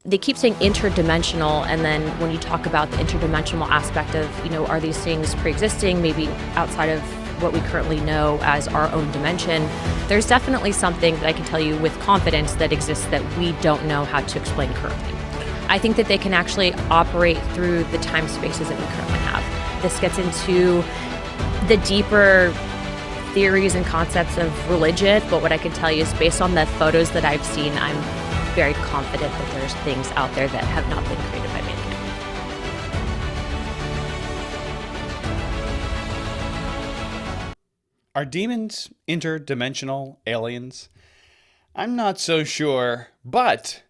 they keep saying interdimensional, and then when you talk about the interdimensional aspect of, are these things pre-existing, maybe outside of what we currently know as our own dimension, there's definitely something that I can tell you with confidence that exists that we don't know how to explain currently. I think that they can actually operate through the time spaces that we currently have. This gets into the deeper theories and concepts of religion, but what I can tell you is based on the photos that I've seen, I'm very confident that there's things out there that have not been created by mankind. Are demons interdimensional aliens? I'm not so sure, but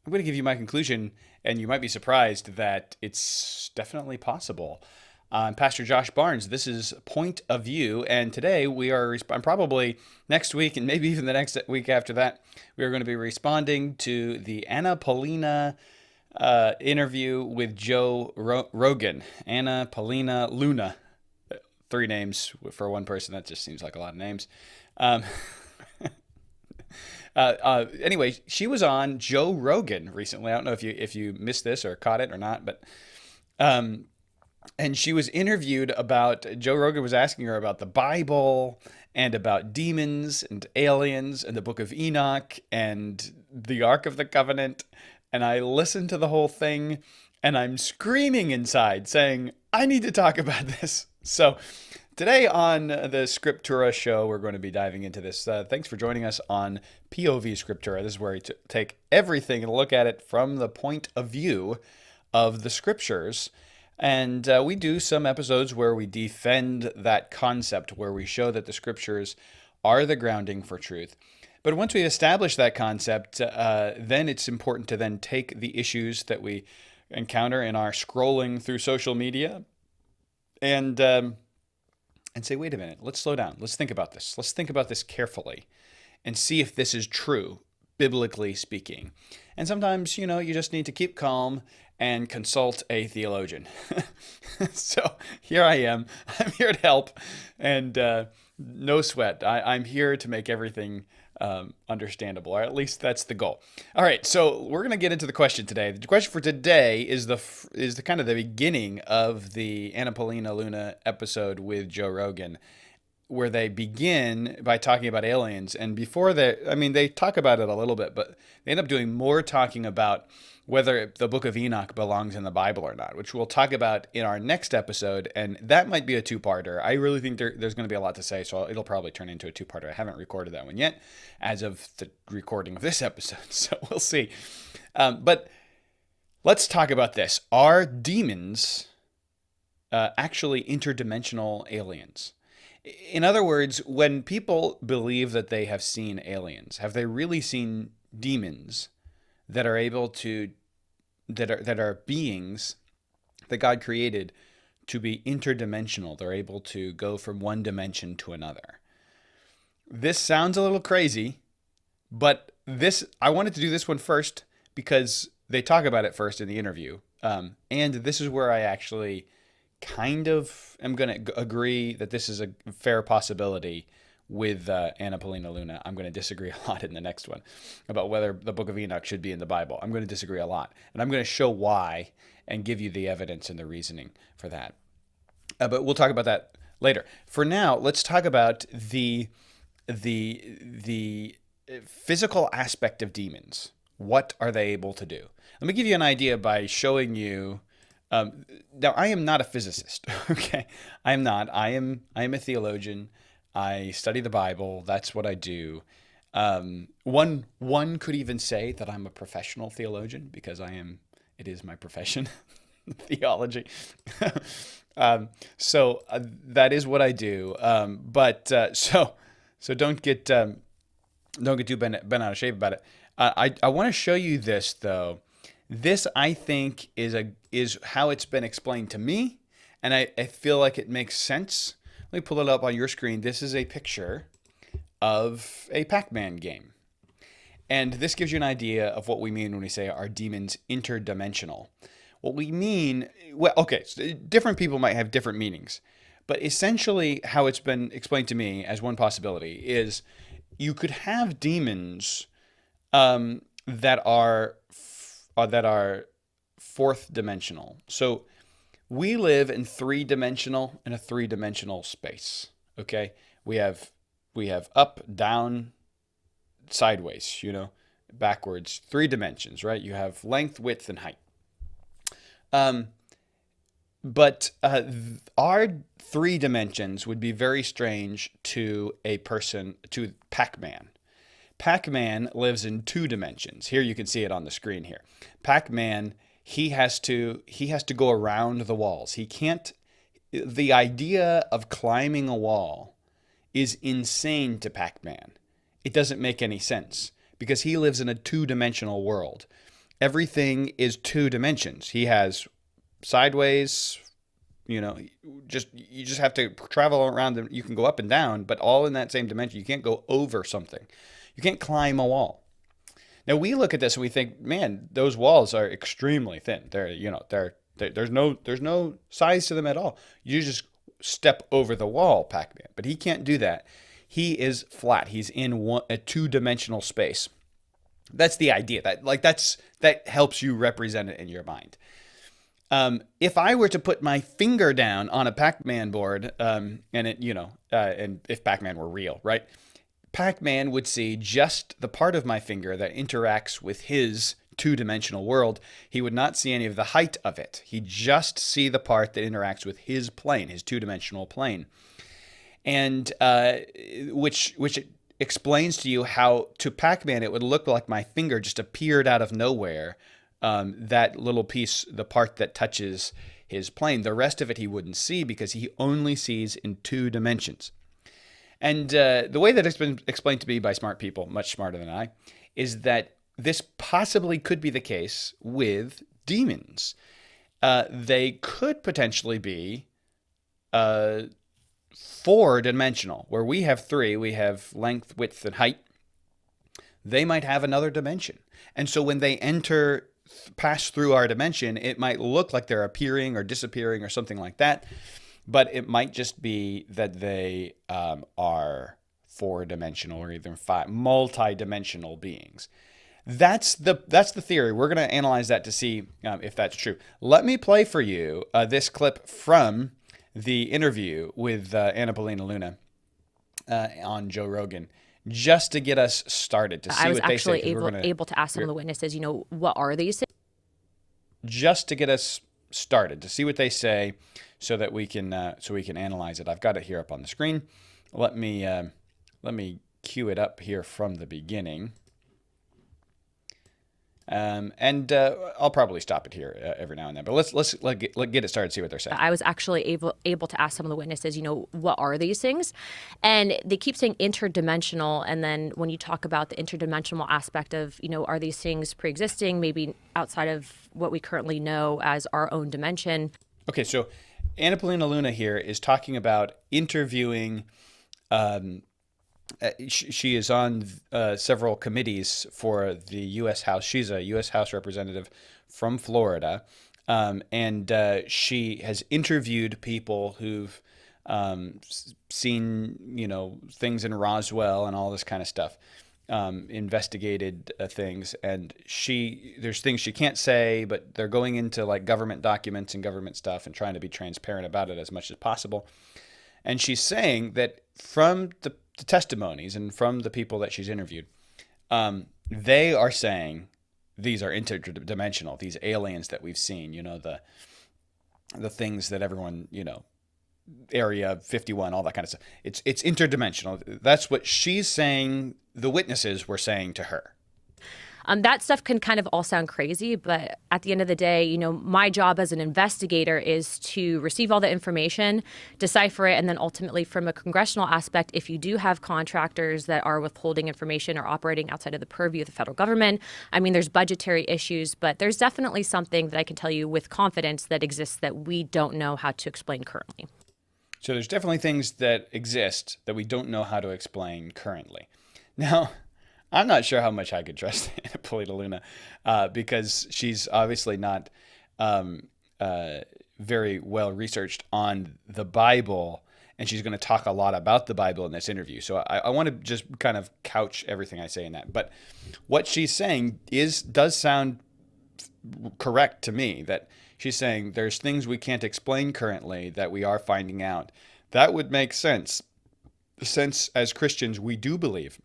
I'm going to give you my conclusion, and you might be surprised that it's definitely possible. I'm Pastor Josh Barnes. This is Point of View, and today I'm probably next week, and maybe even the next week after that, we are going to be responding to the Paulina interview with Joe Rogan. Paulina Luna. 3 names for one person. That just seems like a lot of names. Anyway, she was on Joe Rogan recently. I don't know if you missed this or caught it or not, but and she was interviewed about, Joe Rogan was asking her about the Bible and about demons and aliens and the Book of Enoch and the Ark of the Covenant. And I listened to the whole thing and I'm screaming inside saying, I need to talk about this. So today on the Scriptura show, we're going to be diving into this. Thanks for joining us on POV Scriptura. This is where we take everything and look at it from the point of view of the Scriptures. And we do some episodes where we defend that concept, where we show that the Scriptures are the grounding for truth. But once we establish that concept, then it's important to then take the issues that we encounter in our scrolling through social media and say, wait a minute, let's slow down. Let's think about this. Let's think about this carefully and see if this is true, biblically speaking. And sometimes, you just need to keep calm and consult a theologian. So here I am. I'm here to help, and no sweat. I'm here to make everything understandable, or at least that's the goal. All right, so we're going to get into the question today. The question for today is the kind of the beginning of the Paulina Luna episode with Joe Rogan, where they begin by talking about aliens. And before they talk about it a little bit, but they end up doing more talking about whether the Book of Enoch belongs in the Bible or not, which we'll talk about in our next episode. And that might be a 2-parter. I really think there's going to be a lot to say, so it'll probably turn into a 2-parter. I haven't recorded that one yet as of the recording of this episode, so we'll see. But let's talk about this. Are demons actually interdimensional aliens? In other words, when people believe that they have seen aliens, have they really seen demons that are able to, that are beings that God created to be interdimensional? They're able to go from one dimension to another. This sounds a little crazy, but I wanted to do this one first because they talk about it first in the interview. And this is where I actually kind of am going to agree that this is a fair possibility with Paulina Luna. I'm going to disagree a lot in the next one about whether the Book of Enoch should be in the Bible. I'm going to disagree a lot, and I'm going to show why and give you the evidence and the reasoning for that. But we'll talk about that later. For now, let's talk about the physical aspect of demons. What are they able to do? Let me give you an idea by showing you. Now, I am not a physicist, okay? I am not. I am a theologian. I study the Bible. That's what I do. One could even say that I'm a professional theologian because it is my profession, theology. So that is what I do. So don't get too bent out of shape about it. I want to show you this though. This, I think, is how it's been explained to me, and I feel like it makes sense. Let me pull it up on your screen. This is a picture of a Pac-Man game. And this gives you an idea of what we mean when we say, are demons interdimensional? What we mean, well, okay, so different people might have different meanings. But essentially, how it's been explained to me as one possibility is you could have demons that are that are fourth dimensional. So we live in a three-dimensional space. Okay, we have up, down, sideways. Backwards, three dimensions, right? You have length, width, and height. Um, but our three dimensions would be very strange to a person, to Pac-Man. Pac-Man lives in two dimensions. Here you can see it on the screen here. Pac-Man, he has to go around the walls. He can't. The idea of climbing a wall is insane to Pac-Man. It doesn't make any sense because he lives in a two-dimensional world. Everything is two dimensions. He has sideways, you just have to travel around them. You can go up and down, but all in that same dimension. You can't go over something. You can't climb a wall. Now we look at this and we think, man, those walls are extremely thin. There's no size to them at all. You just step over the wall, Pac-Man. But he can't do that. He is flat. He's in a two-dimensional space. That's the idea. That helps you represent it in your mind. If I were to put my finger down on a Pac-Man board, and if Pac-Man were real, right? Pac-Man would see just the part of my finger that interacts with his two-dimensional world. He would not see any of the height of it. He'd just see the part that interacts with his plane, his two-dimensional plane. And which explains to you how to Pac-Man it would look like my finger just appeared out of nowhere. That little piece, the part that touches his plane. The rest of it he wouldn't see because he only sees in two dimensions. And the way that it's been explained to me by smart people, much smarter than I, is that this possibly could be the case with demons. They could potentially be four-dimensional, where we have three. We have length, width, and height. They might have another dimension. And so when they pass through our dimension, it might look like they're appearing or disappearing or something like that. But it might just be that they are four-dimensional or even multi-dimensional beings. That's the theory. We're going to analyze that to see if that's true. Let me play for you this clip from the interview with Paulina Luna on Joe Rogan, just to get us started, to see what they say. I was actually able to ask some of the witnesses, what are these things? Just to get us started, to see what they say, so that we can analyze it. I've got it here up on the screen. Let me cue it up here from the beginning. And I'll probably stop it here every now and then. But let's get it started. See what they're saying. I was actually able to ask some of the witnesses, what are these things? And they keep saying interdimensional. And then when you talk about the interdimensional aspect of, are these things pre-existing, maybe outside of what we currently know as our own dimension? Okay, so Paulina Luna here is talking about interviewing. She is on several committees for the U.S. House. She's a U.S. House representative from Florida, and she has interviewed people who've seen, things in Roswell and all this kind of stuff, investigated things. And there's things she can't say, but they're going into like government documents and government stuff and trying to be transparent about it as much as possible. And she's saying that from the testimonies and from the people that she's interviewed, they are saying these are interdimensional, these aliens that we've seen, the things that everyone, Area 51, all that kind of stuff. It's interdimensional. That's what she's saying the witnesses were saying to her. That stuff can kind of all sound crazy, but at the end of the day, my job as an investigator is to receive all the information, decipher it, and then ultimately from a congressional aspect, if you do have contractors that are withholding information or operating outside of the purview of the federal government, there's budgetary issues, but there's definitely something that I can tell you with confidence that exists that we don't know how to explain currently. So there's definitely things that exist that we don't know how to explain currently. Now, I'm not sure how much I could trust Paulina Luna because she's obviously not very well researched on the Bible, and she's going to talk a lot about the Bible in this interview. So I want to just kind of couch everything I say in that. But what she's saying does sound correct to me that she's saying there's things we can't explain currently that we are finding out. That would make sense, since as Christians we do believe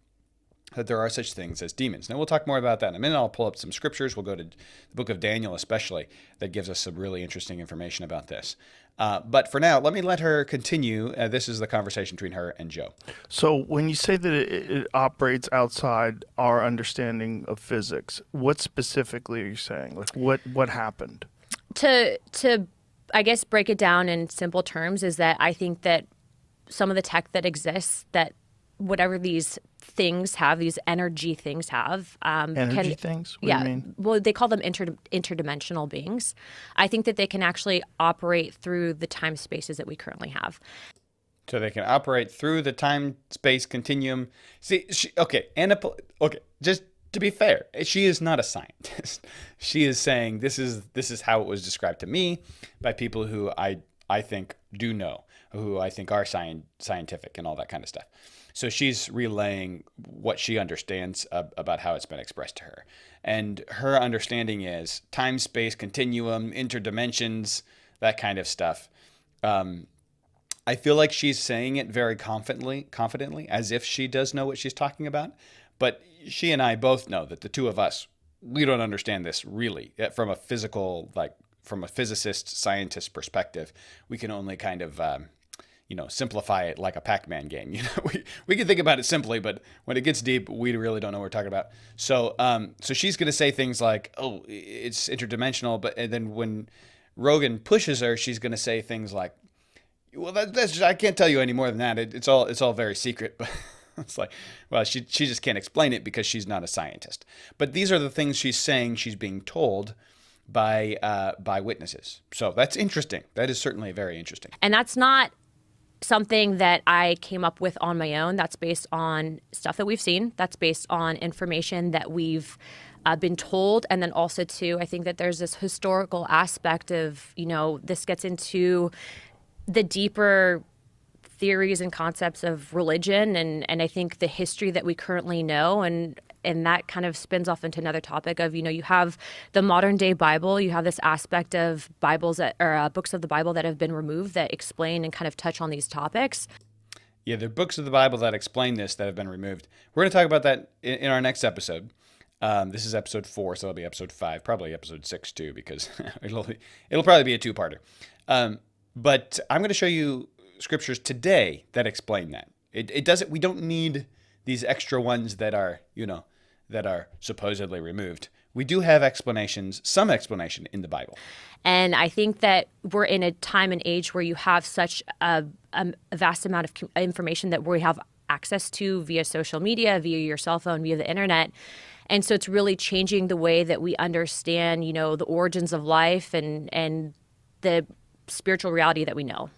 that there are such things as demons. Now, we'll talk more about that in a minute. I'll pull up some scriptures. We'll go to the book of Daniel, especially, that gives us some really interesting information about this. But for now, let her continue. This is the conversation between her and Joe. So when you say that it operates outside our understanding of physics, what specifically are you saying? Like what happened? To I guess break it down in simple terms is that I think that some of the tech that exists, that whatever these things have, these energy things have. Energy things? What do you mean? Well, they call them interdimensional beings. I think that they can actually operate through the time spaces that we currently have. So they can operate through the time-space continuum. See, just to be fair, she is not a scientist. She is saying this is how it was described to me by people who I think do know, who I think are scientific and all that kind of stuff. So she's relaying what she understands about how it's been expressed to her. And her understanding is time, space, continuum, interdimensions, that kind of stuff. I feel like she's saying it very confidently, as if she does know what she's talking about. But she and I both know that the two of us, we don't understand this really from a physicist, scientist perspective. We can only kind of simplify it like a Pac-Man game. We can think about it simply, but when it gets deep, we really don't know what we're talking about. So she's going to say things like, "Oh, it's interdimensional," and then when Rogan pushes her, she's going to say things like, "Well, that's I can't tell you any more than that. It's all very secret." But it's like, well, she just can't explain it because she's not a scientist. But these are the things she's saying she's being told by witnesses. So that's interesting. That is certainly very interesting. And that's not something that I came up with on my own. That's based on stuff that we've seen. That's based on information that we've been told. And then also, too, I think that there's this historical aspect of, this gets into the deeper theories and concepts of religion. And I think the history that we currently know. And that kind of spins off into another topic of, you have the modern day Bible, you have this aspect of Bibles books of the Bible that have been removed that explain and kind of touch on these topics. Yeah, there are books of the Bible that explain this that have been removed. We're going to talk about that in our next episode. This is episode 4, so it'll be episode 5, probably episode 6 too, because it'll probably be a two-parter. But I'm going to show you scriptures today that explain that. It doesn't. We don't need these extra ones that are supposedly removed. We do have some explanation in the Bible. And I think that we're in a time and age where you have such a vast amount of information that we have access to via social media, via your cell phone, via the internet. And so it's really changing the way that we understand, the origins of life and the spiritual reality that we know.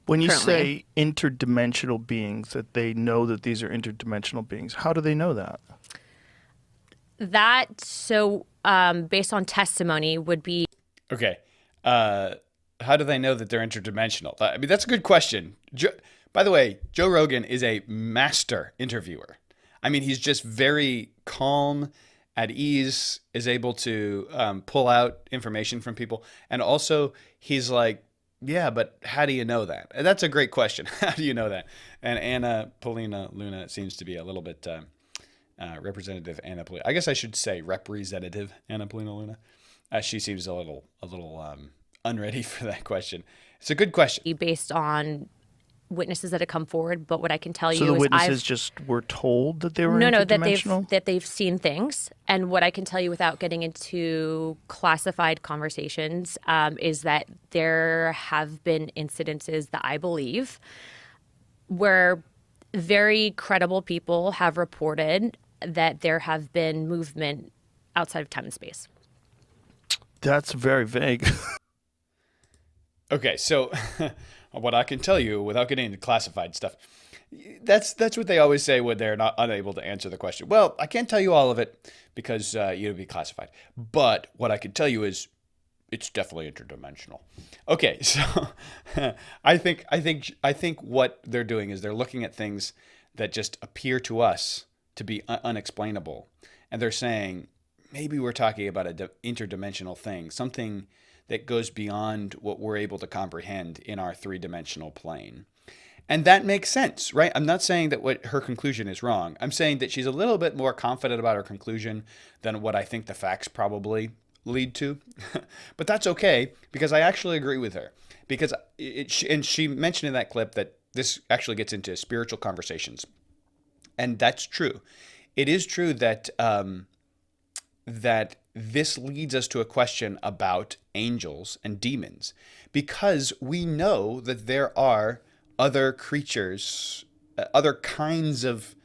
When you currently say interdimensional beings, that they know that these are interdimensional beings, how do they know that? Based on testimony would be... Okay. How do they know that they're interdimensional? I mean, that's a good question. By the way, Joe Rogan is a master interviewer. I mean, he's just very calm, at ease, is able to pull out information from people. And also, he's like, yeah, but how do you know that? And that's a great question. How do you know that? And Paulina Luna seems to be a little bit representative Anna Paulina. I guess I should say representative Anna Paulina Luna. She seems a little unready for that question. It's a good question. Based on witnesses that have come forward, but what I can tell you So the is witnesses just were told that they were no, interdimensional? that they've seen things. And what I can tell you without getting into classified conversations is that there have been incidences that I believe where very credible people have reported that there have been movement outside of time and space. That's very vague. Okay, so what I can tell you without getting into classified stuff, that's what they always say when they're not unable to answer the question. Well, I can't tell you all of it because you'd be classified. But what I can tell you is it's definitely interdimensional. Okay, so I think what they're doing is they're looking at things that just appear to us to be unexplainable, and they're saying, maybe we're talking about an interdimensional thing, something that goes beyond what we're able to comprehend in our three-dimensional plane. And that makes sense, right? I'm not saying that what her conclusion is wrong. I'm saying that she's a little bit more confident about her conclusion than what I think the facts probably lead to. But that's okay, because I actually agree with her. Because and she mentioned in that clip that this actually gets into spiritual conversations. And that's true. It is true that that this leads us to a question about angels and demons, because we know that there are other creatures, other kinds of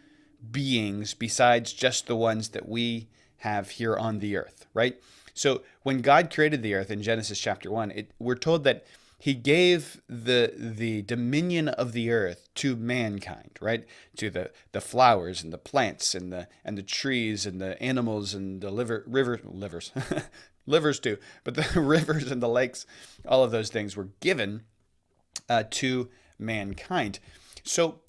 beings besides just the ones that we have here on the earth, right? So when God created the earth in Genesis chapter 1, we're told that he gave the dominion of the earth to mankind, right? To the flowers and the plants and the trees and the animals and the livers, livers too, but the rivers and the lakes, all of those things were given to mankind. So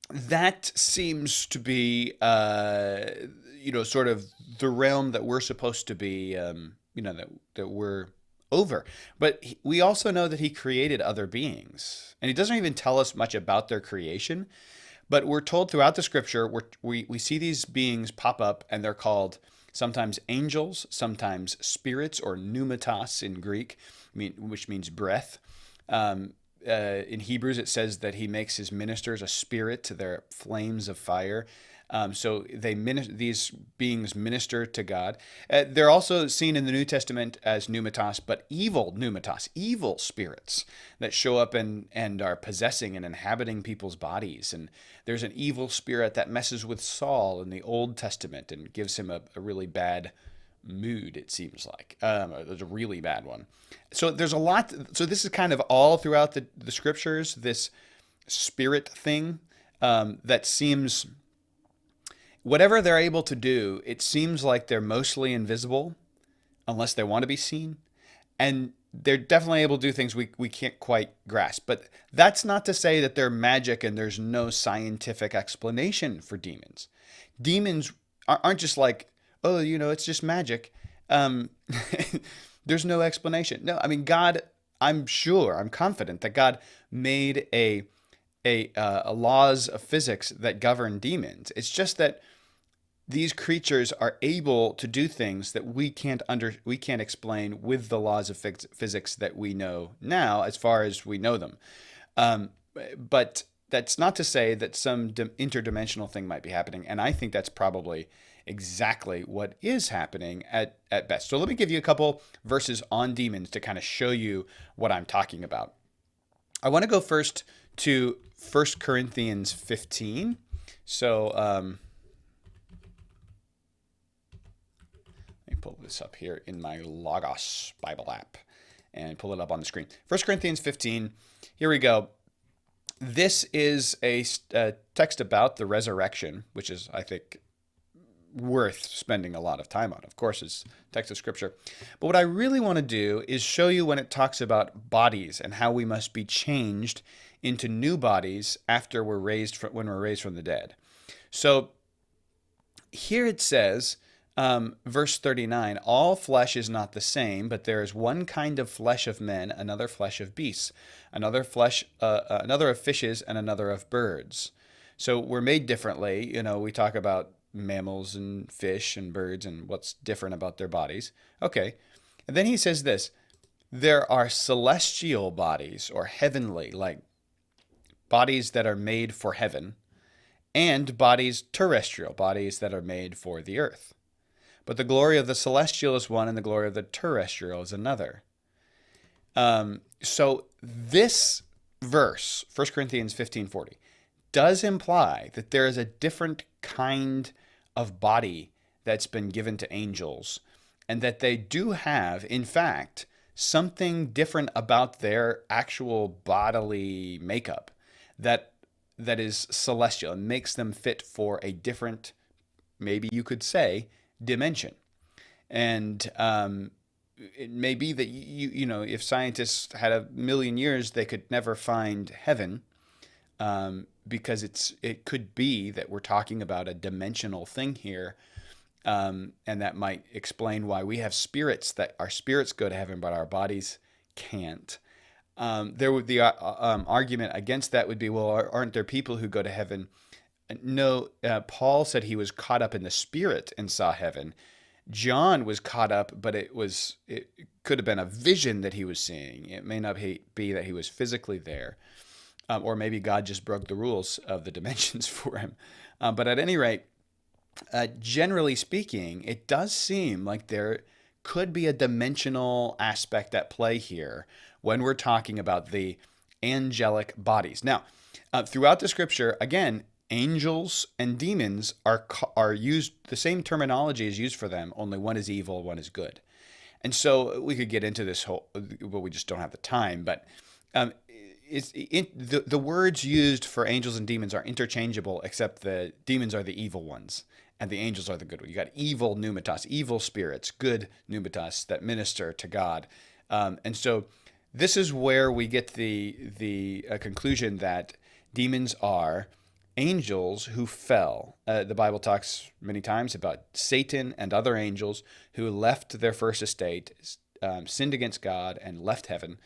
that seems to be, sort of the realm that we're supposed to be, that we're over. But we also know that he created other beings, and he doesn't even tell us much about their creation. But we're told throughout the scripture, we see these beings pop up, and they're called sometimes angels, sometimes spirits, or pneumatos in Greek, which means breath. In Hebrews, it says that he makes his ministers a spirit to their flames of fire. So these beings minister to God. They're also seen in the New Testament as pneumatos, but evil pneumatos, evil spirits that show up and are possessing and inhabiting people's bodies. And there's an evil spirit that messes with Saul in the Old Testament and gives him a really bad mood, it seems like. There's a really bad one. So there's a lot. So this is kind of all throughout the scriptures, this spirit thing that seems, whatever they're able to do, it seems like they're mostly invisible unless they want to be seen. And they're definitely able to do things we can't quite grasp. But that's not to say that they're magic and there's no scientific explanation for demons. Demons aren't just like, oh, it's just magic. There's no explanation. No, I mean, God, I'm confident that God made a laws of physics that govern demons. It's just that these creatures are able to do things that we can't explain with the laws of physics that we know now, as far as we know them. But that's not to say that some interdimensional thing might be happening, and I think that's probably exactly what is happening at best. So let me give you a couple verses on demons to kind of show you what I'm talking about. I want to go first to 1 Corinthians 15. So let me pull this up here in my Logos Bible app and pull it up on the screen. 1 Corinthians 15, here we go. This is a text about the resurrection, which is, I think, worth spending a lot of time on. Of course, it's text of scripture. But what I really want to do is show you when it talks about bodies and how we must be changed into new bodies after when we're raised from the dead. So here it says, verse 39, all flesh is not the same, but there is one kind of flesh of men, another flesh of beasts, another of fishes, and another of birds. So we're made differently. We talk about mammals and fish and birds and what's different about their bodies. Okay. And then he says this, there are celestial bodies, or heavenly, like bodies that are made for heaven, and bodies terrestrial, bodies that are made for the earth. But the glory of the celestial is one, and the glory of the terrestrial is another. So this verse, 1 Corinthians 15:40, does imply that there is a different kind of body that's been given to angels, and that they do have, in fact, something different about their actual bodily makeup that is celestial and makes them fit for a different, maybe you could say, dimension. And it may be that if scientists had a million years, they could never find heaven, because it could be that we're talking about a dimensional thing here, And that might explain why we have spirits, that our spirits go to heaven, but our bodies can't. There would the argument against that would be, well, aren't there people who go to heaven? No, Paul said he was caught up in the spirit and saw heaven. John was caught up, but it could have been a vision that he was seeing. It may not be that he was physically there, or maybe God just broke the rules of the dimensions for him. But at any rate, generally speaking, it does seem like there could be a dimensional aspect at play here when we're talking about the angelic bodies. Now, throughout the scripture, again, angels and demons are used, the same terminology is used for them, only one is evil, one is good. And so we could get into this whole, but we just don't have the time. But the words used for angels and demons are interchangeable, except the demons are the evil ones and the angels are the good ones. You got evil pneumatos, evil spirits, good pneumatos that minister to God. And so this is where we get the conclusion that demons are angels who fell. The Bible talks many times about Satan and other angels who left their first estate, sinned against God, and left heaven.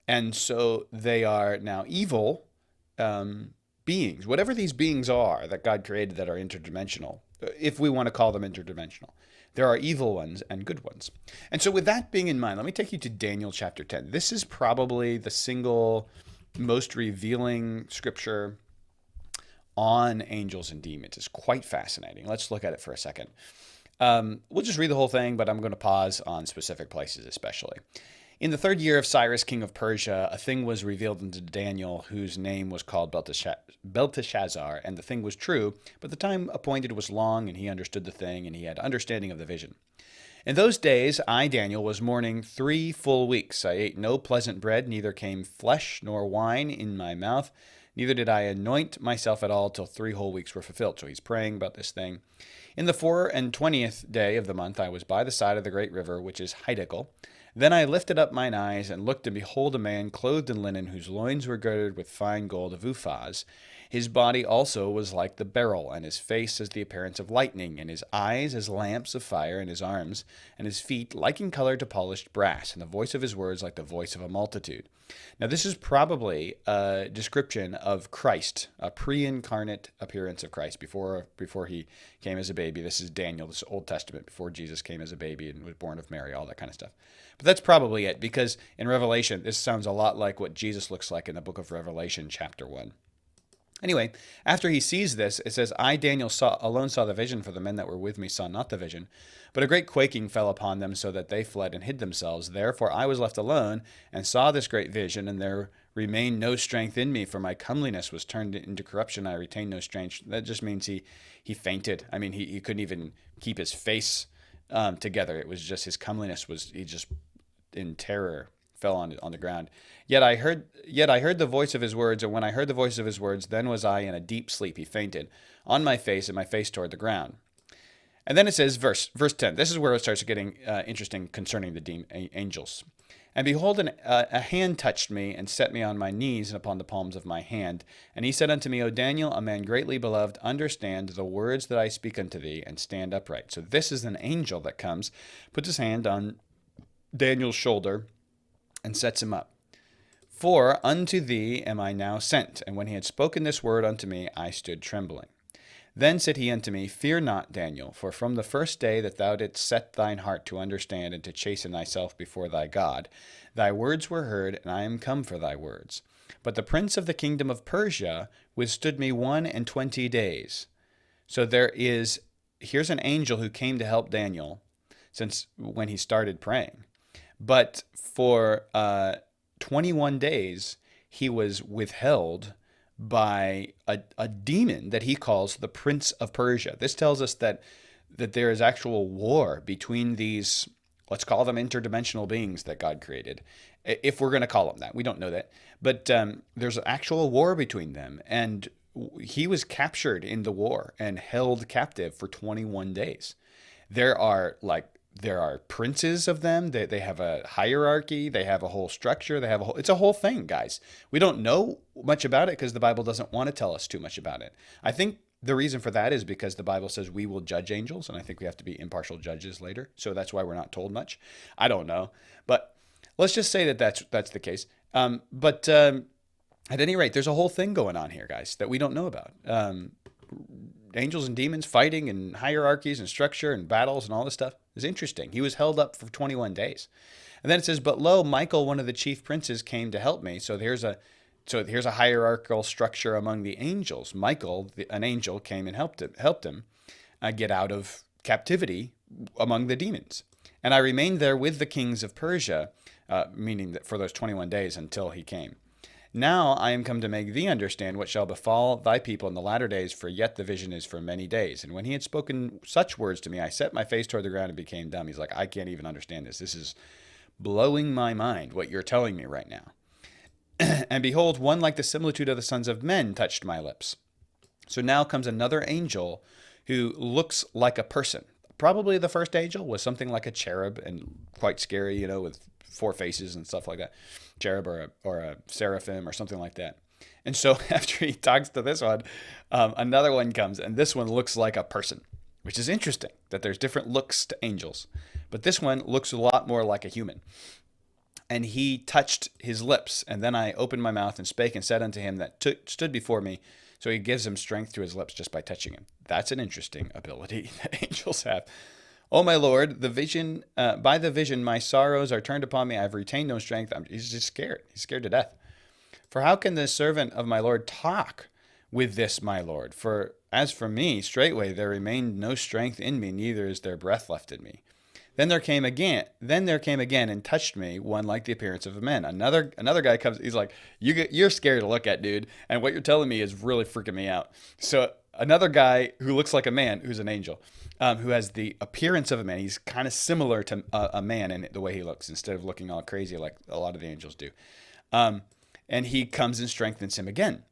And so they are now evil beings, whatever these beings are that God created that are interdimensional, if we want to call them interdimensional. There are evil ones and good ones. And so with that being in mind, let me take you to Daniel chapter 10. This is probably the single most revealing scripture on angels and demons. It's quite fascinating. Let's look at it for a second. We'll just read the whole thing, but I'm going to pause on specific places especially. In the 3rd year of Cyrus, king of Persia, a thing was revealed unto Daniel, whose name was called Belteshazzar, and the thing was true, but the time appointed was long, and he understood the thing, and he had understanding of the vision. In those days, I, Daniel, was mourning 3 full weeks. I ate no pleasant bread, neither came flesh nor wine in my mouth, neither did I anoint myself at all till 3 whole weeks were fulfilled. So he's praying about this thing. In the 24th day of the month, I was by the side of the great river, which is Hiddekel. Then I lifted up mine eyes, and looked, and behold, a man clothed in linen, whose loins were girded with fine gold of Uphaz. His body also was like the beryl, and his face as the appearance of lightning, and his eyes as lamps of fire, and his arms and his feet like in color to polished brass, and the voice of his words like the voice of a multitude. Now this is probably a description of Christ, a pre-incarnate appearance of Christ before he came as a baby. This is Daniel, this is Old Testament, before Jesus came as a baby and was born of Mary, all that kind of stuff. But that's probably it, because in Revelation, this sounds a lot like what Jesus looks like in the book of Revelation, chapter 1. Anyway, after he sees this, it says, I, Daniel, alone saw the vision, for the men that were with me saw not the vision. But a great quaking fell upon them, so that they fled and hid themselves. Therefore I was left alone, and saw this great vision, and there remained no strength in me, for my comeliness was turned into corruption. I retained no strength. That just means he fainted. I mean, he couldn't even keep his face together. It was just his comeliness he just in terror fell on the ground. Yet I heard the voice of his words, and when I heard the voice of his words, then was I in a deep sleep. He fainted on my face, and my face toward the ground. And then it says, verse 10. This is where it starts getting interesting concerning the angels. And behold, a hand touched me, and set me on my knees and upon the palms of my hand. And he said unto me, O Daniel, a man greatly beloved, understand the words that I speak unto thee, and stand upright. So this is an angel that comes, puts his hand on Daniel's shoulder, and sets him up. For unto thee am I now sent. And when he had spoken this word unto me, I stood trembling. Then said he unto me, Fear not, Daniel, for from the first day that thou didst set thine heart to understand and to chasten thyself before thy God, thy words were heard, and I am come for thy words. But the prince of the kingdom of Persia withstood me 21 days. So here's an angel who came to help Daniel since when he started praying. But for 21 days, he was withheld by a demon that he calls the Prince of Persia. This tells us that there is actual war between these, let's call them interdimensional beings that God created, if we're going to call them that. We don't know that. But there's an actual war between them. And he was captured in the war and held captive for 21 days. There are princes of them. They have a hierarchy. They have a whole structure. It's a whole thing, guys. We don't know much about it because the Bible doesn't want to tell us too much about it. I think The reason for that is because the Bible says we will judge angels, and I think we have to be impartial judges later. So that's why we're not told much. I don't know, but let's just say that that's the case. At any rate, there's a whole thing going on here, guys, that we don't know about. Angels and demons fighting and hierarchies and structure and battles and all this stuff is interesting. He was held up for 21 days. And then it says, but lo, Michael, one of the chief princes, came to help me. So here's a hierarchical structure among the angels. Michael, an angel, came and helped him get out of captivity among the demons. And I remained there with the kings of Persia, meaning that for those 21 days until he came. Now I am come to make thee understand what shall befall thy people in the latter days, for yet the vision is for many days. And when he had spoken such words to me, I set my face toward the ground and became dumb. He's like, I can't even understand this. This is blowing my mind, what you're telling me right now. And behold, one like the similitude of the sons of men touched my lips. So now comes another angel who looks like a person. Probably the first angel was something like a cherub and quite scary, with 4 faces and stuff like that. Cherub or a seraphim or something like that. And so after he talks to this one, another one comes, and this one looks like a person, which is interesting that there's different looks to angels. But this one looks a lot more like a human. And he touched his lips, and then I opened my mouth and spake and said unto him that stood before me. So he gives him strength to his lips just by touching him. That's an interesting ability that angels have. O my Lord, by the vision my sorrows are turned upon me. I have retained no strength. He's just scared. He's scared to death. For how can the servant of my Lord talk with this my Lord? For as for me, straightway there remained no strength in me, neither is there breath left in me. Then there came again and touched me one like the appearance of a man. Another guy comes. He's like, you're scary to look at, dude. And what you're telling me is really freaking me out. So another guy who looks like a man, who's an angel, who has the appearance of a man. He's kind of similar to a man in the way he looks, instead of looking all crazy like a lot of the angels do. And he comes and strengthens him again.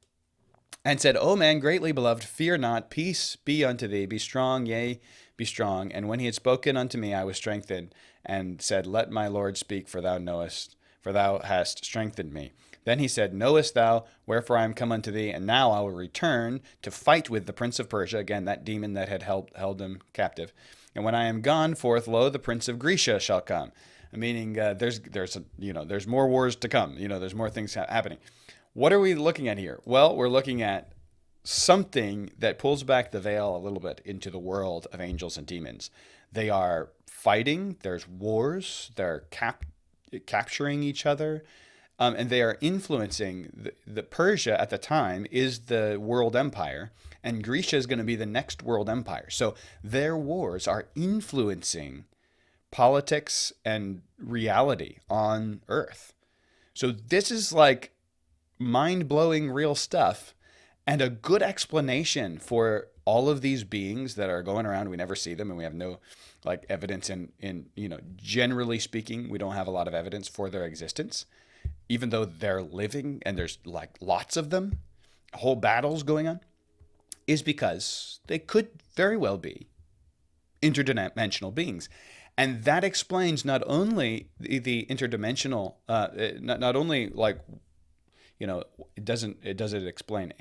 And said, O man, greatly beloved, fear not, peace be unto thee, be strong, yea, be strong. And when he had spoken unto me, I was strengthened, and said, Let my Lord speak, for thou hast strengthened me. Then he said, Knowest thou wherefore I am come unto thee? And now I will return to fight with the prince of Persia, again, that demon that had held him captive. And when I am gone forth, lo, the prince of Grecia shall come. Meaning there's more wars to come. There's more things happening. What are we looking at here? Well, we're looking at something that pulls back the veil a little bit into the world of angels and demons. They are fighting. There's wars. They're capturing each other. And they are influencing. The Persia at the time is the world empire, and Grecia is going to be the next world empire. So their wars are influencing politics and reality on Earth. So this is like mind-blowing real stuff, and a good explanation for all of these beings that are going around. We never see them, and we have no evidence in generally speaking, we don't have a lot of evidence for their existence, even though they're living and there's lots of them, whole battles going on, is because they could very well be interdimensional beings. And that explains not only the interdimensional, not only it doesn't explain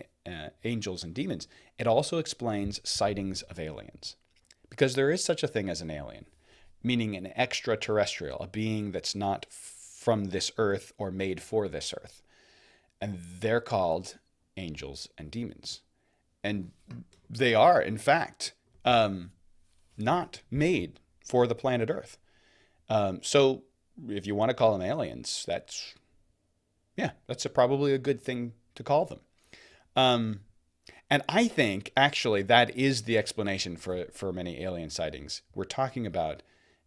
angels and demons. It also explains sightings of aliens, because there is such a thing as an alien, meaning an extraterrestrial, a being that's not from this earth or made for this earth, and they're called angels and demons, and they are in fact not made for the planet Earth. So if you want to call them aliens, that's probably a good thing to call them. And I think actually that is the explanation for many alien sightings. We're talking about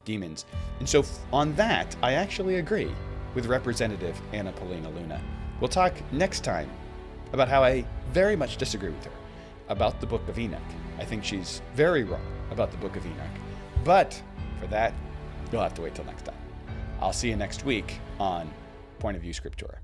demons. And so on that, I actually agree with Representative Anna Paulina Luna. We'll talk next time about how I very much disagree with her about the Book of Enoch. I think she's very wrong about the Book of Enoch. But for that, you'll have to wait till next time. I'll see you next week on Point of View Scriptura.